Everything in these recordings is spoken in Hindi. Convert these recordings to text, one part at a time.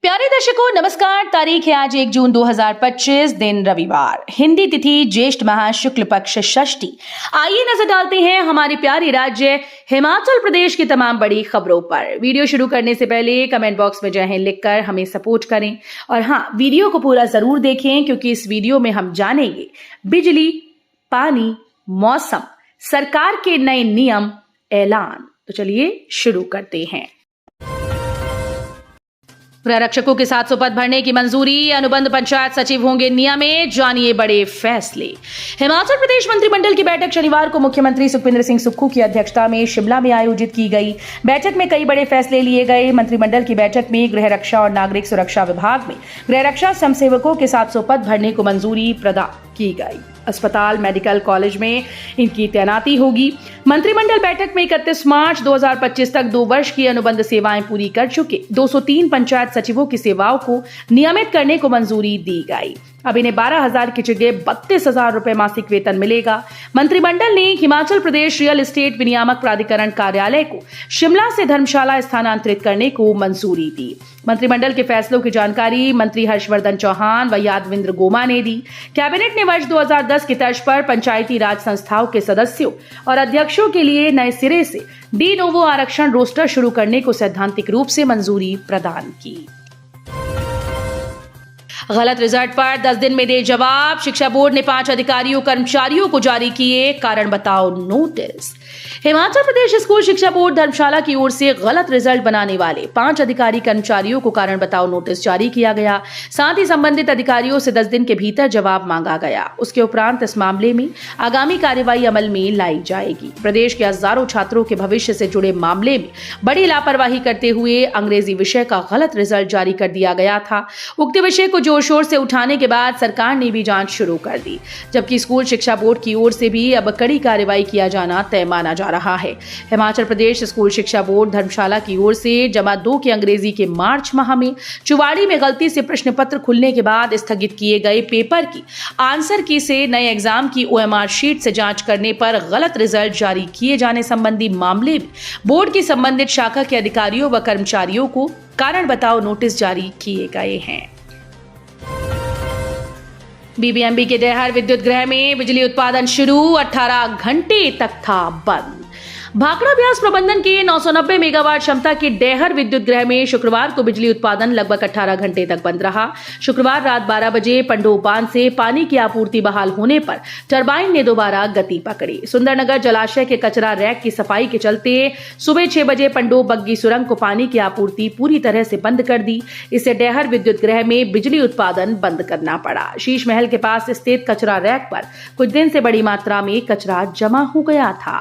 प्यारे दर्शकों नमस्कार। तारीख है आज 1 जून 2025, दिन रविवार, हिंदी तिथि ज्येष्ठ माह शुक्ल पक्ष षष्ठी। आइए नजर डालते हैं हमारे प्यारे राज्य हिमाचल प्रदेश की तमाम बड़ी खबरों पर। वीडियो शुरू करने से पहले कमेंट बॉक्स में जय हिंद लिखकर हमें सपोर्ट करें और हाँ, वीडियो को पूरा जरूर देखें क्योंकि इस वीडियो में हम जानेंगे बिजली, पानी, मौसम, सरकार के नए नियम, ऐलान। तो चलिए शुरू करते हैं। गृहरक्षकों के 700 पद भरने की मंजूरी, अनुबंध पंचायत सचिव होंगे नियमित, जानिए बड़े फैसले। हिमाचल प्रदेश मंत्रिमंडल की बैठक शनिवार को मुख्यमंत्री सुखविंदर सिंह सुक्खू की अध्यक्षता में शिमला में आयोजित की गई। बैठक में कई बड़े फैसले लिए गए। मंत्रिमंडल की बैठक में गृह रक्षा और नागरिक सुरक्षा विभाग में गृह रक्षा समसेवकों के 700 पद भरने को मंजूरी प्रदान की गई। अस्पताल, मेडिकल कॉलेज में इनकी तैनाती होगी। मंत्रिमंडल बैठक में 31 मार्च 2025 तक 2 वर्ष की अनुबंध सेवाएं पूरी कर चुके 203 पंचायत सचिवों की सेवाओं को नियमित करने को मंजूरी दी गई। अब इन्हें 12,000 की जगह 32,000 रुपए मासिक वेतन मिलेगा। मंत्रिमंडल ने हिमाचल प्रदेश रियल एस्टेट विनियामक प्राधिकरण कार्यालय को शिमला से धर्मशाला स्थानांतरित करने को मंजूरी दी। मंत्रिमंडल के फैसलों की जानकारी मंत्री हर्षवर्धन चौहान व यादविंद्र गोमा ने दी। कैबिनेट ने वर्ष 2010 की तर्ज पर पंचायती राज संस्थाओं के सदस्यों और अध्यक्षों के लिए नए सिरे से डी नोवो आरक्षण रोस्टर शुरू करने को सैद्धांतिक रूप से मंजूरी प्रदान की। गलत रिजल्ट पर 10 दिन में दे जवाब, शिक्षा बोर्ड ने 5 अधिकारियों कर्मचारियों को जारी किए कारण बताओ नोटिस। हिमाचल प्रदेश स्कूल शिक्षा बोर्ड धर्मशाला की ओर से गलत रिजल्ट बनाने वाले 5 अधिकारी कर्मचारियों को कारण बताओ नोटिस जारी किया गया। साथ ही संबंधित अधिकारियों से 10 दिन के भीतर जवाब मांगा गया। उसके उपरांत इस मामले में आगामी कार्रवाई अमल में लाई जाएगी। प्रदेश के हजारों छात्रों के भविष्य से जुड़े मामले में बड़ी लापरवाही करते हुए अंग्रेजी विषय का गलत रिजल्ट जारी कर दिया गया था। उक्त विषय को जोर शोर से उठाने के बाद सरकार ने भी जांच शुरू कर दी, जबकि स्कूल शिक्षा बोर्ड की ओर से भी अब कड़ी कार्रवाई किया जाना तय माना जा रहा है। हिमाचल प्रदेश स्कूल शिक्षा बोर्ड धर्मशाला की ओर से जमा 2 के अंग्रेजी के मार्च माह में चुवाड़ी में गलती से प्रश्न पत्र खुलने के बाद स्थगित किए गए पेपर की आंसर की से नए एग्जाम की OMR शीट से जांच करने पर गलत रिजल्ट जारी किए जाने संबंधी मामले में बोर्ड की संबंधित शाखा के अधिकारियों व कर्मचारियों को कारण बताओ नोटिस जारी किए गए हैं। BBMB के डेहर विद्युत गृह में बिजली उत्पादन शुरू, 18 घंटे तक था बंद। भाखड़ा ब्यास प्रबंधन के 990 मेगावाट क्षमता के डेहर विद्युत गृह में शुक्रवार को बिजली उत्पादन लगभग 18 घंटे तक बंद रहा। शुक्रवार रात 12 बजे पंडोह बांध से पानी की आपूर्ति बहाल होने पर टरबाइन ने दोबारा गति पकड़ी। सुंदरनगर जलाशय के कचरा रैक की सफाई के चलते सुबह 6 बजे पंडोह बग्गी सुरंग को पानी की आपूर्ति पूरी तरह से बंद कर दी। इससे डेहर विद्युत गृह में बिजली उत्पादन बंद करना पड़ा। शीश महल के पास स्थित कचरा रैक पर कुछ दिन से बड़ी मात्रा में कचरा जमा हो गया था।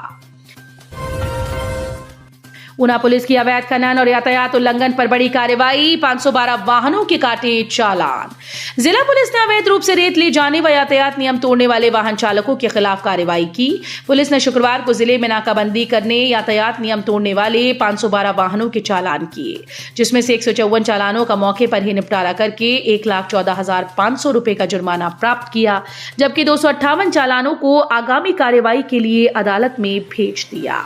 ऊना पुलिस की अवैध खनन और यातायात उल्लंघन पर बड़ी कार्रवाई, 512 वाहनों के काटे चालान। जिला पुलिस ने अवैध रूप से रेत ले जाने व यातायात नियम तोड़ने वाले वाहन चालकों के खिलाफ कार्रवाई की। पुलिस ने शुक्रवार को जिले में नाकाबंदी करने यातायात नियम तोड़ने वाले 512 वाहनों के चालान किए, जिसमें से 154 चालानों का मौके पर ही निपटारा करके 1,14,500 रुपए का जुर्माना प्राप्त किया, जबकि 258 चालानों को आगामी कार्रवाई के लिए अदालत में भेज दिया।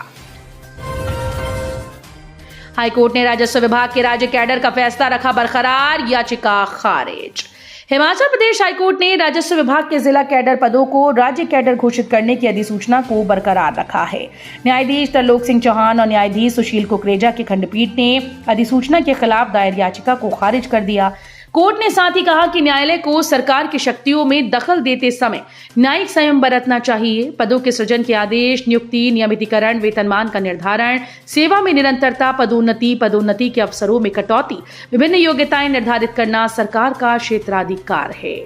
हाईकोर्ट ने राजस्व विभाग के राज्य कैडर का फैसला रखा बरकरार, याचिका खारिज। हिमाचल प्रदेश हाईकोर्ट ने राजस्व विभाग के जिला कैडर पदों को राज्य कैडर घोषित करने की अधिसूचना को बरकरार रखा है। न्यायाधीश तरलोक सिंह चौहान और न्यायाधीश सुशील कुकरेजा की खंडपीठ ने अधिसूचना के खिलाफ दायर याचिका को खारिज कर दिया। कोर्ट ने साथ ही कहा कि न्यायालय को सरकार की शक्तियों में दखल देते समय न्यायिक संयम बरतना चाहिए। पदों के सृजन के आदेश, नियुक्ति, नियमितीकरण, वेतनमान का निर्धारण, सेवा में निरंतरता, पदोन्नति के अवसरों में कटौती, विभिन्न योग्यताएं निर्धारित करना सरकार का क्षेत्राधिकार है।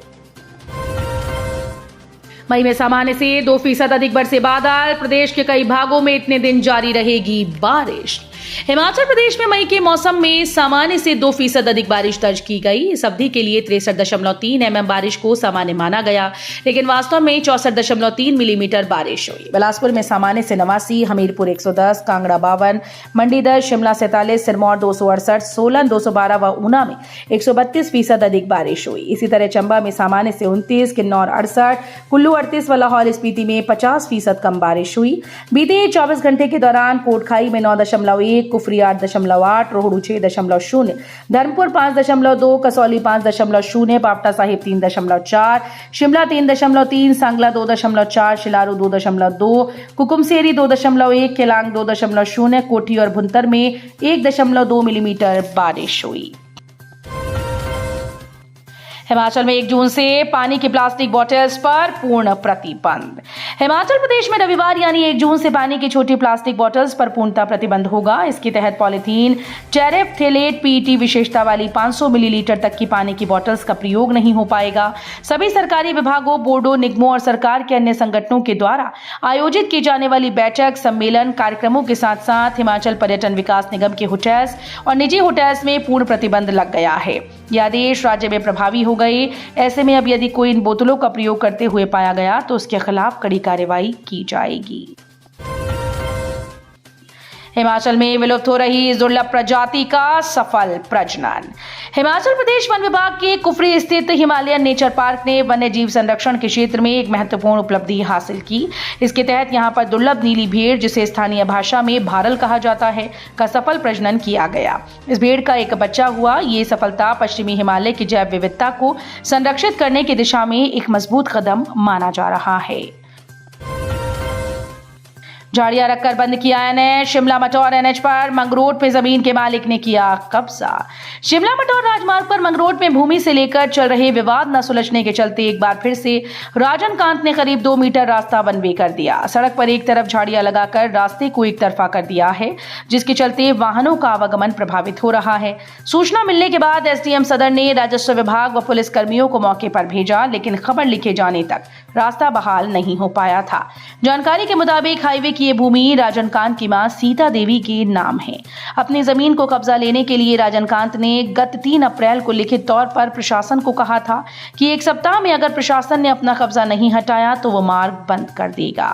मई में सामान्य से 2% अधिक बरसे बादल, प्रदेश के कई भागों में इतने दिन जारी रहेगी बारिश। हिमाचल प्रदेश में मई के मौसम में सामान्य से 2% अधिक बारिश दर्ज की गई। इस अवधि के लिए 63.3 mm बारिश को सामान्य माना गया, लेकिन वास्तव में 64.3 मिलीमीटर बारिश हुई। बिलासपुर में सामान्य से 89, हमीरपुर 110, कांगड़ा 52, मंडी 10, शिमला 47, सिरमौर 268, सोलन 212 व ऊना में 132% अधिक बारिश हुई। इसी तरह चंबा में सामान्य से 29, किन्नौर 68, कुल्लू 38 व लाहौल स्पीति में 50% कम बारिश हुई। बीते 24 घंटे के दौरान कोटखाई में 9.1, 8.1, कुफरी 8.8, रोहड़ू 6.0, धर्मपुर 5.2, कसौली 5.0, पापटा साहिब 3.4, शिमला 3.3, सांगला 2.4, शिलारू 2.2, कुकुमसेरी 2.1, केलांग 2.0, कोठी और भुंतर में 1.2 मिलीमीटर बारिश हुई। हिमाचल में 1 जून से पानी की प्लास्टिक बॉटल्स पर पूर्ण प्रतिबंध। हिमाचल प्रदेश में रविवार यानी 1 जून से पानी की छोटी प्लास्टिक बॉटल्स पर पूर्णतः प्रतिबंध होगा। इसके तहत पॉलीथीन, टेरेफ्थेलेट, पीईटी विशेषता वाली 500 मिलीलीटर तक की पानी की बॉटल्स का प्रयोग नहीं हो पाएगा। सभी सरकारी विभागों, बोर्डों, निगमों और सरकार के अन्य संगठनों के द्वारा आयोजित की जाने वाली बैठक, सम्मेलन, कार्यक्रमों के साथ साथ हिमाचल पर्यटन विकास निगम के होटल्स और निजी होटल्स में पूर्ण प्रतिबंध लग गया है। यह आदेश राज्य में प्रभावी हो गए। ऐसे में अब यदि कोई इन बोतलों का प्रयोग करते हुए पाया गया तो उसके खिलाफ कड़ी कार्रवाई की जाएगी। हिमाचल में विलुप्त हो रही इस दुर्लभ प्रजाति का सफल प्रजनन। हिमाचल प्रदेश वन विभाग के कुफरी स्थित हिमालयन नेचर पार्क ने वन्य जीव संरक्षण के क्षेत्र में एक महत्वपूर्ण उपलब्धि हासिल की। इसके तहत यहां पर दुर्लभ नीली भेड़, जिसे स्थानीय भाषा में भारल कहा जाता है, का सफल प्रजनन किया गया। इस भेड़ का एक बच्चा हुआ। ये सफलता पश्चिमी हिमालय की जैव विविधता को संरक्षित करने की दिशा में एक मजबूत कदम माना जा रहा है। झाड़ियां रखकर बंद किया एनएच। शिमला मटौर एनएच पर मंगरोड पे जमीन के मालिक ने किया कब्जा। शिमला मटौर राजमार्ग पर मंगरोड में भूमि से लेकर चल रहे विवाद न सुलझने के चलते एक बार फिर से राजन कांत ने करीब 2 मीटर रास्ता वन वे कर दिया। सड़क पर एक तरफ झाड़ियां लगाकर रास्ते को एक तरफा कर दिया है, जिसके चलते वाहनों का आवागमन प्रभावित हो रहा है। सूचना मिलने के बाद एसडीएम सदर ने राजस्व विभाग व पुलिस कर्मियों को मौके पर भेजा, लेकिन खबर लिखे जाने तक रास्ता बहाल नहीं हो पाया था। जानकारी के मुताबिक हाईवे की ये भूमि राजनकांत की मां सीता देवी के नाम है। अपनी जमीन को कब्जा लेने के लिए राजनकांत ने गत 3 अप्रैल को लिखित तौर पर प्रशासन को कहा था कि 1 सप्ताह में अगर प्रशासन ने अपना कब्जा नहीं हटाया तो वो मार्ग बंद कर देगा।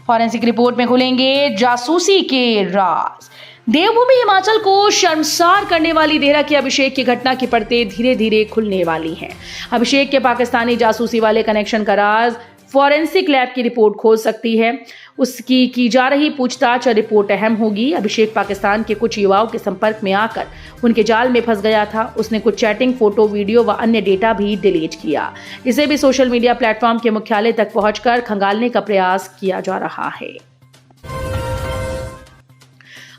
फॉरेंसिक रिपोर्ट में खुलेंगे जासूसी के राज। देवभूमि हिमाचल को शर्मसार करने वाली देहरा के अभिषेक की घटना की परतें धीरे धीरे खुलने वाली हैं। अभिषेक के पाकिस्तानी जासूसी वाले कनेक्शन का राज फॉरेंसिक लैब की रिपोर्ट खोल सकती है। उसकी की जा रही पूछताछ और रिपोर्ट अहम होगी। अभिषेक पाकिस्तान के कुछ युवाओं के संपर्क में आकर उनके जाल में फंस गया था। उसने कुछ चैटिंग, फोटो, वीडियो व अन्य डेटा भी डिलीट किया। इसे भी सोशल मीडिया प्लेटफॉर्म के मुख्यालय तक पहुंचकर खंगालने का प्रयास किया जा रहा है।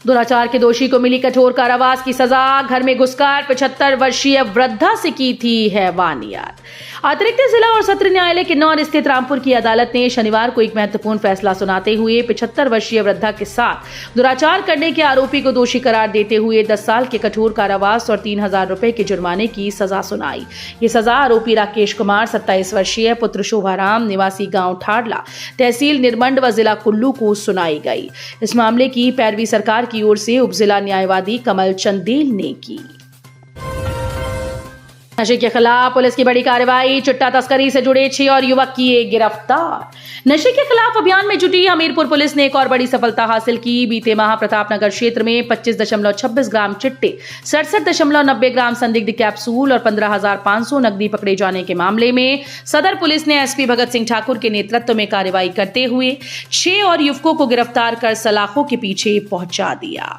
दुराचार के दोषी को मिली कठोर कारावास की सजा। घर में घुसकर 75 वर्षीय वृद्धा से की थी हैवानियत। अतिरिक्त जिला और सत्र न्यायालय किन्नौर स्थित रामपुर की अदालत ने शनिवार को एक महत्वपूर्ण फैसला सुनाते हुए 75 वर्षीय वृद्धा के साथ दुराचार करने के आरोपी को दोषी करार देते हुए 10 साल के कठोर कारावास और 3,000 रुपए के जुर्माने की सजा सुनाई। ये सजा आरोपी राकेश कुमार 27 वर्षीय पुत्र शोभाराम निवासी गांव ठाडला, तहसील निरमंड व जिला कुल्लू को सुनाई गई। इस मामले की पैरवी सरकार की ओर से उपजिला न्यायवादी कमल चंदेल ने की। नशे के खिलाफ पुलिस की बड़ी कार्रवाई। चिट्टा तस्करी से जुड़े 6 और युवक किए गिरफ्तार। नशे के खिलाफ अभियान में जुटी हमीरपुर पुलिस ने एक और बड़ी सफलता हासिल की। बीते माह प्रतापनगर क्षेत्र में 25.26 ग्राम चिट्टे, 67.90 ग्राम संदिग्ध कैप्सूल और 15,500 नकदी पकड़े जाने के मामले में सदर पुलिस ने एसपी भगत सिंह ठाकुर के नेतृत्व में कार्रवाई करते हुए 6 और युवकों को गिरफ्तार कर सलाखों के पीछे पहुंचा दिया।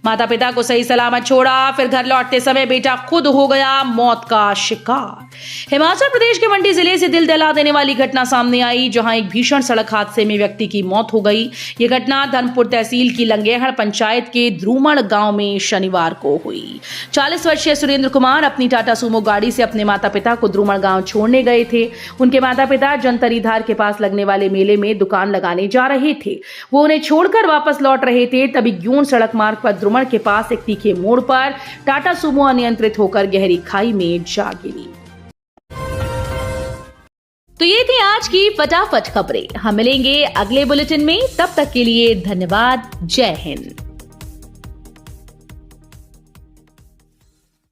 माता पिता को सही सलामत छोड़ा, फिर घर लौटते समय बेटा खुद हो गया मौत का शिकार। हिमाचल प्रदेश के मंडी जिले से दिल दहला देने वाली घटना सामने आई, जहां एक भीषण सड़क हादसे में व्यक्ति की मौत हो गई। ये घटना धर्मपुर तहसील की लंगेहड़ पंचायत के द्रुमण गांव में शनिवार को हुई। 40 वर्षीय सुरेंद्र कुमार अपनी टाटा सूमो गाड़ी से अपने माता पिता को द्रुमण गांव छोड़ने गए थे। उनके माता पिता जनतरीधार के पास लगने वाले मेले में दुकान लगाने जा रहे थे। वो उन्हें छोड़कर वापस लौट रहे थे, तभी ग्यून सड़क मार्ग पर द्रुमण के पास एक तीखे मोड़ पर टाटा सूमो अनियंत्रित होकर गहरी खाई में जा गिरी। तो ये थी आज की फटाफट खबरें। हम मिलेंगे अगले बुलेटिन में, तब तक के लिए धन्यवाद। जय हिंद।